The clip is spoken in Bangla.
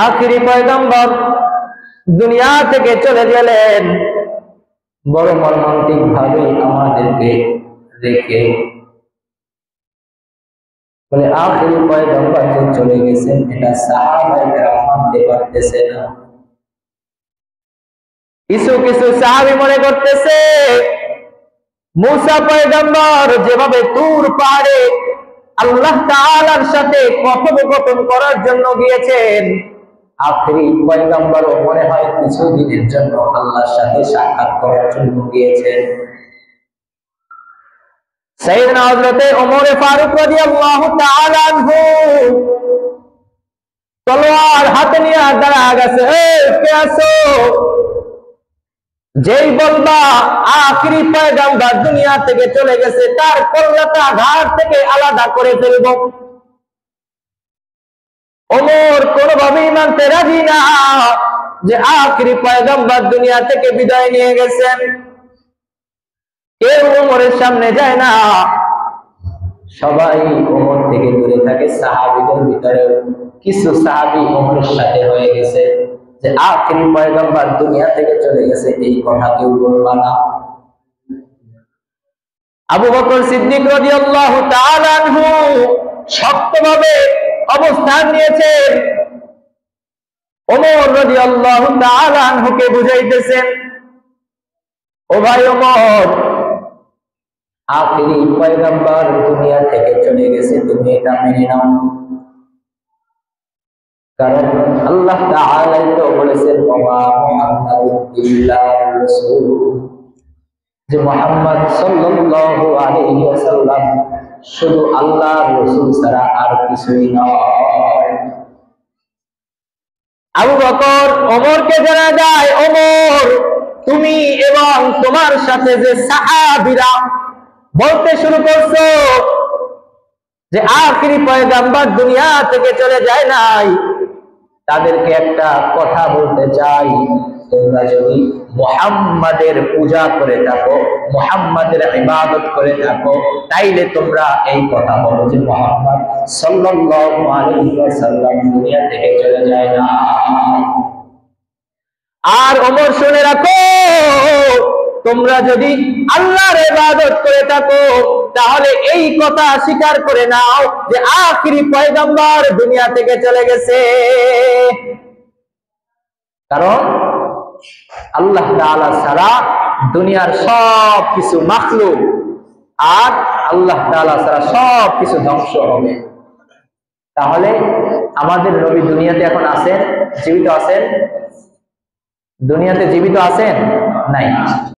আখিরি পয়গম্বর দুনিয়া থেকে চলে গেলেন, বড় মর্মান্তিক ভাবে আমাদেরকে রেখে। বলে আখিরি পয়গম্বর যে চলে গেছেন এটা সাহাবায়ে কেরাম মানতে পারতেছে না। কিছু কিছু সাহাবী মনে করতেছে মুসা পয়গম্বর যেভাবে তুর পাহাড়ে আল্লাহ তাআলার সাথে কথোপকথন করার জন্য গিয়েছেন, আখিরি পয়গম্বরও মনে হয় কিছু দিনের জন্য আল্লাহর সাথে সাক্ষাৎ করার জন্য গিয়েছেন। সাইয়েদনা হযরত ওমর ফারুক রাদিয়াল্লাহু তাআলা আনহু তলোয়ার হাতে নিয়ে দাঁড়া গেছে, কে আছো? যেই বলবা আখিরি পয়গম্বর দুনিয়া থেকে চলে গেছে তার কল্লাটা ঘাট থেকে আলাদা করে ফেলবো। ওমর কোনোভাবেই মানতে রাজি না যে আখিরি পয়গম্বর দুনিয়া থেকে বিদায় নিয়ে গেছেন। কেউ ওমরের সামনে যায় না, সবাই ওমর থেকে দূরে থাকে। সাহাবীদের ভিতরে কিছু সাহাবী ওমরের সাথে হয়ে গেছে যে আখিরি পয়গম্বর দুনিয়া থেকে চলে গেছে, এই কথা কেউ বলবা না। আবু বকর সিদ্দিক রাদিয়াল্লাহু তাআলা আনহু শক্তভাবে অবস্থান নিয়েছেন। ওমর রাদিয়াল্লাহু তাআলা আনহুকে বুঝাইতেছেন, ও ভাই ওমর, আখিরি পয়গম্বর দুনিয়া থেকে চলে গেছে, তুমি এটা মেনে নাও। কারণ আল্লাহ তাআলা তো বলেছেন ওয়া মুহাম্মাদুন ইল্লা রাসূল, যে মুহাম্মদ সাল্লাল্লাহু আলাইহি ওয়াসাল্লাম শুধু আল্লাহর রাসূল ছাড়া আর কিছুই নয়। আবু বকর ওমরকে জানা যায়, ওমর তুমি এবং তোমার সাথে যে সাহাবীরা বলতে শুরু করছো যে আখিরি পয়গম্বর দুনিয়া থেকে চলে যায় নাই, তাদেরকে একটা কথা বলতে চাই, তোমরা যদি মুহাম্মাদের পূজা করে থাকো, মুহাম্মাদের ইবাদত করে থাকো, তাইলে তোমরা এই কথা বলো যে মুহাম্মদ সাল্লাল্লাহু আলাইহি ওয়াসাল্লাম দুনিয়া থেকে চলে যায় না। আর ওমর শুনে রাখো, তোমরা যদি আল্লাহর ইবাদত করে থাকো তাহলে এই কথা স্বীকার করে নাও যে আখিরি পয়গম্বর দুনিয়া থেকে চলে গেছে। কারণ আল্লাহ তাআলা ছাড়া দুনিয়ার সব কিছু মাখলুক, আর আল্লাহ তাআলা ছাড়া সব কিছু ধ্বংস হবে। তাহলে আমাদের নবী দুনিয়াতে এখন আছেন, জীবিত আছেন? দুনিয়াতে জীবিত আছেন? নাই।